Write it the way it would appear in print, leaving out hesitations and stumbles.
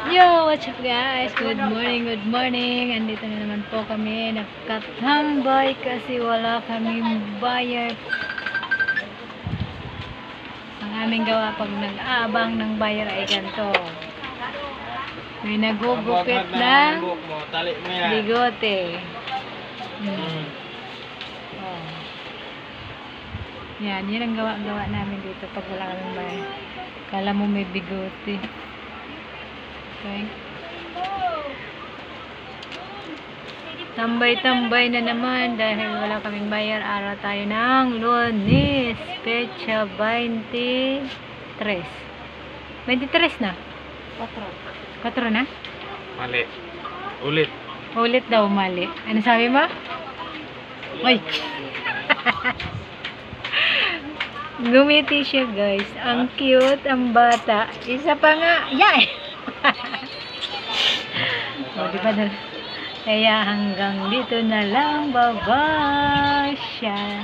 Yo, what's up guys? Good morning. Andito na naman po kami. Nagkatambay kasi wala kaming buyer. Ang aming gawa pag nag-aabang ng buyer ay ganito. May nagugupit ng bigote. Oh. Yan ang gawa namin dito pag wala kaming buyer. Kala mo may bigote. Okay. Tambay-tambay na naman dahil wala kaming bayar. Araw tayo ng Lunes, pecha 23. 23 na? 4 na? Mali. Ulit. Ulit daw, mali. Ano sabi mo? Ay! Gumiti siya guys. Ang cute, ang bata. Isa pa nga. Yeah! O, diba na? Kaya hanggang dito na lang. Bye-bye siya.